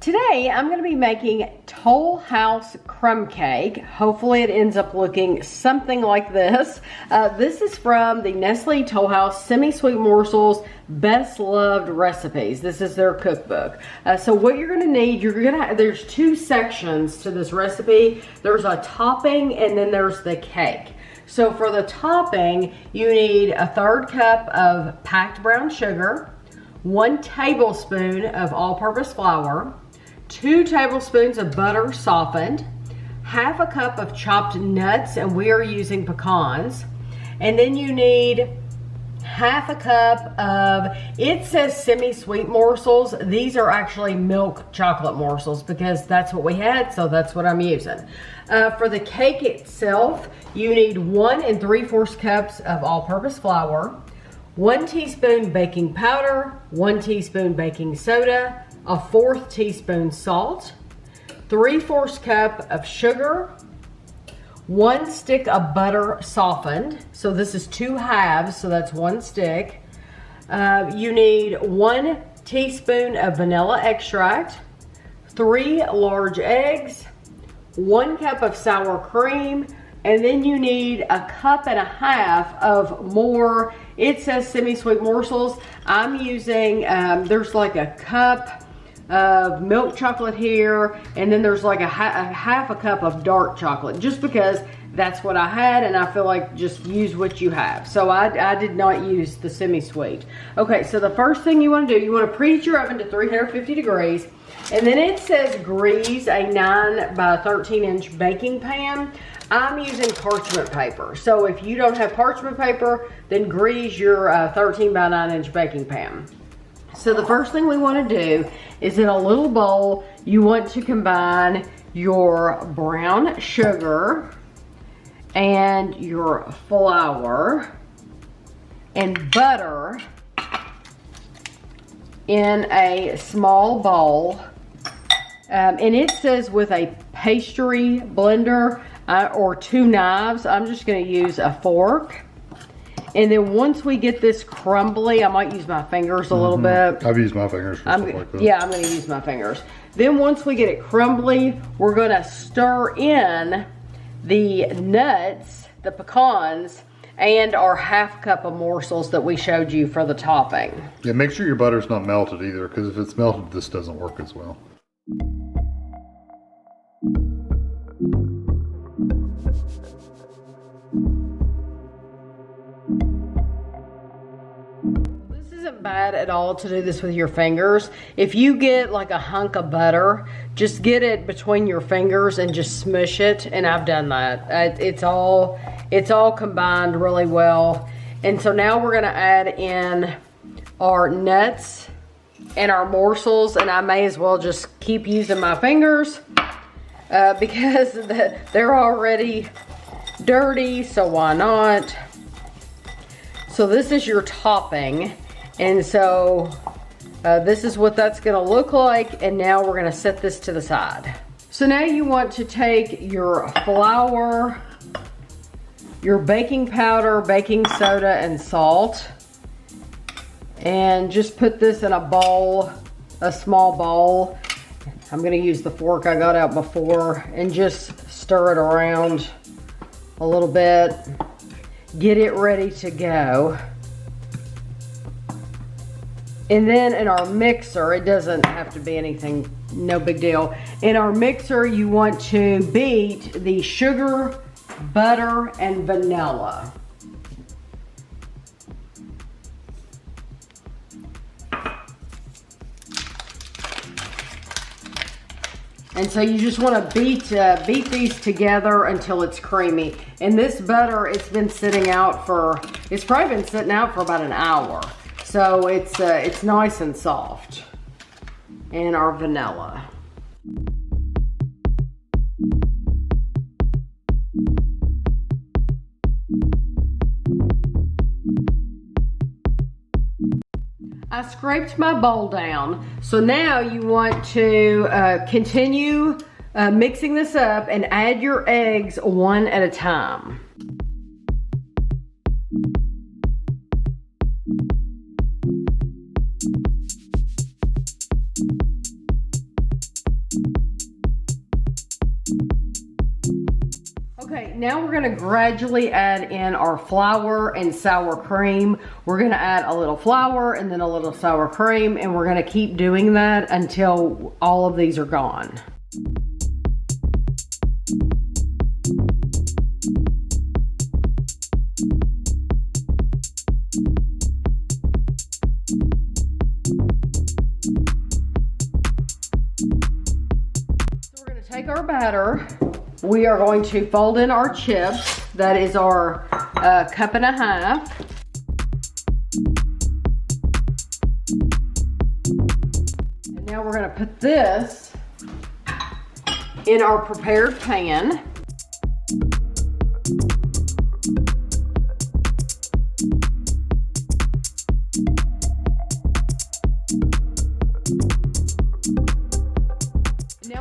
Today I'm going to be making Toll House crumb cake. Hopefully it ends up looking something like this. This is from the Nestle Toll House Semi-Sweet Morsels Best Loved Recipes. This is their cookbook. So what you're going to need, there's two sections to this recipe. There's a topping and then there's the cake. So for the topping, you need a 1/3 cup of packed brown sugar, 1 tablespoon of all-purpose flour, 2 tablespoons of butter softened, 1/2 cup of chopped nuts, and we are using pecans. And then you need 1/2 cup of, it says semi-sweet morsels. These are actually milk chocolate morsels because that's what we had, so that's what I'm using. For the cake itself, you need 1 3/4 cups of all-purpose flour, 1 teaspoon baking powder, 1 teaspoon baking soda, a 1/4 teaspoon salt, 3/4 cup of sugar, 1 stick of butter softened. So this is 2 halves, so that's 1 stick. You need 1 teaspoon of vanilla extract, 3 large eggs, 1 cup of sour cream, and then you need 1.5 cups of more, it says semi-sweet morsels. I'm using, there's like a cup of milk chocolate here, and then there's like a 1/2 cup of dark chocolate, just because that's what I had, and I feel like just use what you have. So I did not use the semi-sweet. Okay, so the first thing you want to do, you want to preheat your oven to 350 degrees, and then it says grease a 9 by 13 inch baking pan. I'm using parchment paper. So if you don't have parchment paper, then grease your 13 by 9 inch baking pan. So the first thing we want to do is, in a little bowl, you want to combine your brown sugar and your flour and butter in a small bowl. And it says with a pastry blender or 2 knives. I'm just going to use a fork. And then once we get this crumbly, I might use my fingers a little bit. I've used my fingers for stuff like that. Yeah, I'm going to use my fingers. Then once we get it crumbly, we're going to stir in the nuts, the pecans, and our 1/2 cup of morsels that we showed you for the topping. Yeah, make sure your butter's not melted either, because if it's melted, this doesn't work as well. Isn't bad at all to do this with your fingers. If you get like a hunk of butter, just get it between your fingers and just smush it, and I've done that. It's all combined really well. And so now we're going to add in our nuts and our morsels, and I may as well just keep using my fingers because they're already dirty, so why not? So this is your topping. And so this is what that's going to look like, and now we're going to set this to the side. So now you want to take your flour, your baking powder, baking soda, and salt, and just put this in a bowl, a small bowl. I'm going to use the fork I got out before and just stir it around a little bit. Get it ready to go. And then in our mixer, it doesn't have to be anything, no big deal. In our mixer, you want to beat the sugar, butter, and vanilla. And so you just want to beat these together until it's creamy. And this butter, it's probably been sitting out for about an hour. So it's nice and soft. And our vanilla. I scraped my bowl down. So now you want to continue mixing this up and add your eggs one at a time. now we're gonna gradually add in our flour and sour cream. We're gonna add a little flour and then a little sour cream, and we're gonna keep doing that until all of these are gone. So we're gonna take our batter. We are going to fold in our chips. That is our 1.5 cups. And now we're going to put this in our prepared pan.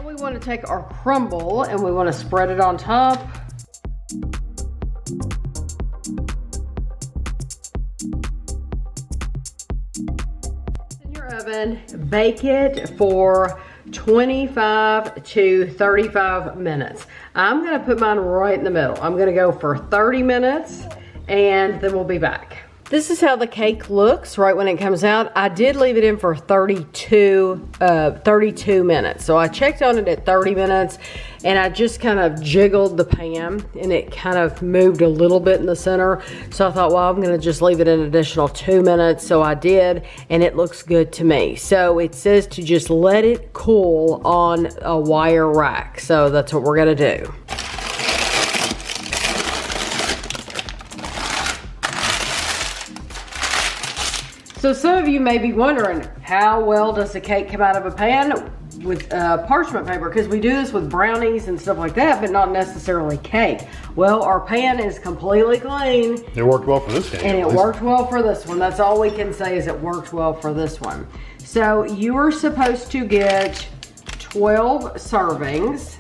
We want to take our crumble and we want to spread it on top. In your oven, bake it for 25 to 35 minutes. I'm going to put mine right in the middle. I'm going to go for 30 minutes and then we'll be back. This is how the cake looks right when it comes out. I did leave it in for 32 minutes. So I checked on it at 30 minutes and I just kind of jiggled the pan and it kind of moved a little bit in the center. So I thought, well, I'm gonna just leave it an additional 2 minutes. So I did, and it looks good to me. So it says to just let it cool on a wire rack. So that's what we're gonna do. So some of you may be wondering, how well does the cake come out of a pan with parchment paper? Because we do this with brownies and stuff like that, but not necessarily cake. Well, our pan is completely clean. It worked well for this cake. And it worked well for this one. That's all we can say is it worked well for this one. So you are supposed to get 12 servings.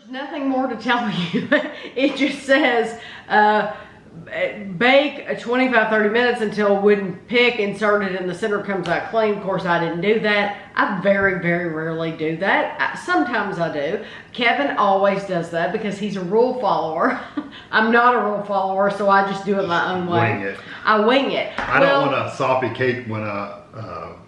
Nothing more to tell you. It just says bake 25-30 minutes until wooden pick inserted in the center comes out clean. Of course, I didn't do that. I very, very rarely do that. Sometimes I do. Kevin always does that because he's a rule follower. I'm not a rule follower, so I just do it my own way. Wing it. I wing it. I don't want a soppy cake when I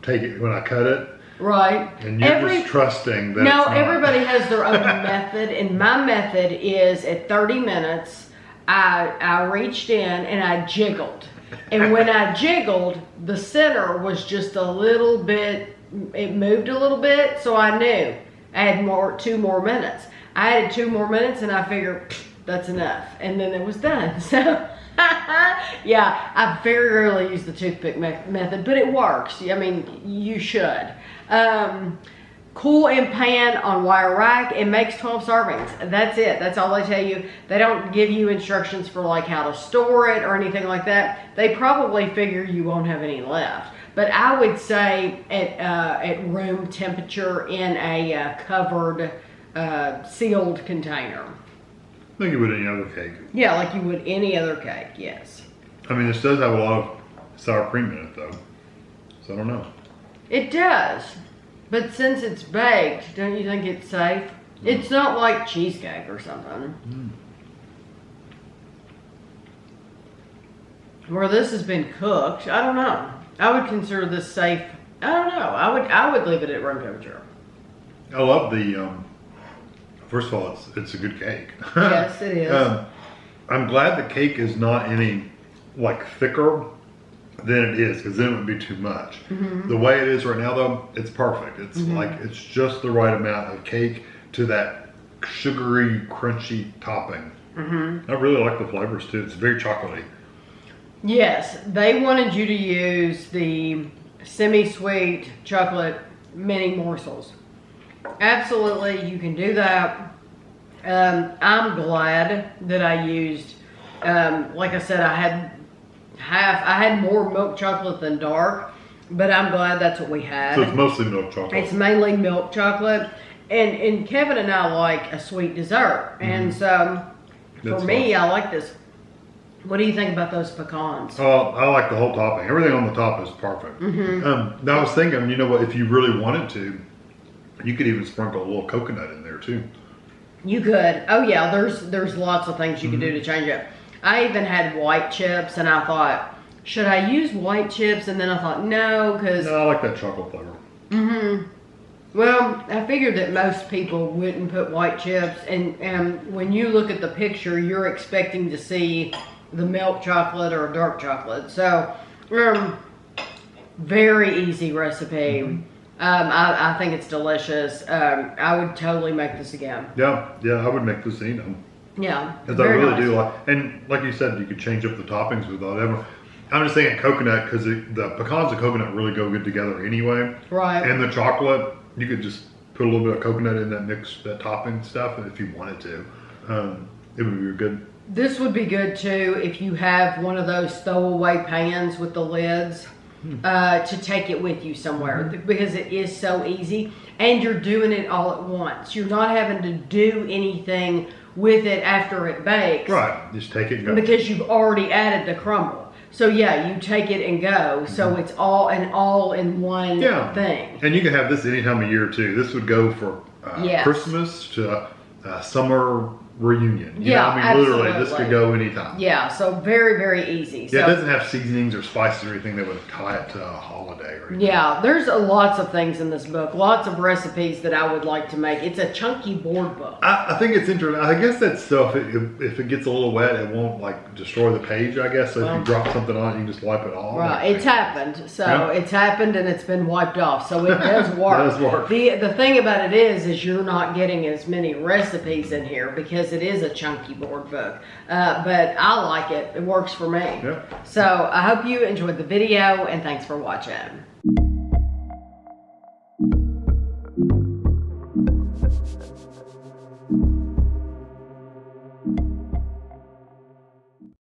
when I cut it. Right. And you're just trusting that. No, everybody has their own method, and my method is at 30 minutes, I reached in and I jiggled. And when I jiggled, the center was just a little bit, it moved a little bit, so I knew I had 2 more minutes. I added 2 more minutes and I figured, that's enough. And then it was done. So, yeah, I very rarely use the toothpick method, but it works. I mean, you should. Cool in pan on wire rack. It makes 12 servings. That's it. That's all they tell you. They don't give you instructions for like how to store it or anything like that. They probably figure you won't have any left. But I would say at room temperature in a covered, sealed container. Like you would any other cake. Yeah, like you would any other cake, yes. I mean, this does have a lot of sour cream in it though. So I don't know. It does. But since it's baked, don't you think it's safe? It's not like cheesecake or something. Where this has been cooked, I don't know. I would consider this safe. I don't know. I would leave it at room temperature. I love the, first of all, it's a good cake. Yes, it is. I'm glad the cake is not any, like, thicker than it is, because then it would be too much. The way it is right now, though, it's perfect. It's like, it's just the right amount of cake to that sugary, crunchy topping. I really like the flavors, too. It's very chocolatey. Yes, they wanted you to use the semi-sweet chocolate mini morsels. Absolutely, you can do that. I'm glad that I used, like I said, I had more milk chocolate than dark, but I'm glad that's what we had. So it's mostly milk chocolate. It's mainly milk chocolate, and Kevin and I like a sweet dessert, and so for me, I like this What do you think about those pecans? Oh, I like the whole topping. Everything on the top is perfect. Now I was thinking, you know what? If you really wanted to, you could even sprinkle a little coconut in there too. You could. Oh yeah, there's lots of things you could do to change it. I even had white chips, and I thought, should I use white chips? And then I thought, no, because No, I like that chocolate flavor. Well, I figured that most people wouldn't put white chips, and when you look at the picture, you're expecting to see the milk chocolate or dark chocolate. So, very easy recipe. I think it's delicious. I would totally make this again. Yeah, I would make this, you know. Yeah, Because I really do like, and like you said, you could change up the toppings with whatever. I'm just saying coconut because the pecans and coconut really go good together anyway. Right. And the chocolate, you could just put a little bit of coconut in that mix, that topping stuff, if you wanted to. It would be good. This would be good too if you have one of those throwaway pans with the lids to take it with you somewhere because it is so easy and you're doing it all at once. You're not having to do anything with it after it bakes. Right, just take it and go. Because you've already added the crumble. So yeah, you take it and go. So it's all in one thing. And you can have this any time of year too. This would go for Christmas to summer reunion. You know, I mean, literally, this could go anytime. Yeah, so very, very easy. Yeah, so, it doesn't have seasonings or spices or anything that would tie it to a holiday or anything. Yeah, there's lots of things in this book. Lots of recipes that I would like to make. It's a chunky board book. I think it's interesting. I guess that stuff, if it gets a little wet, it won't like destroy the page, I guess. So if you drop something on it, you can just wipe it off. Right, it's happened. So it's happened and it's been wiped off. So it does work. It does work. The thing about it is you're not getting as many recipes in here because it is a chunky board book. But I like it. It works for me. Yeah. So I hope you enjoyed the video and thanks for watching.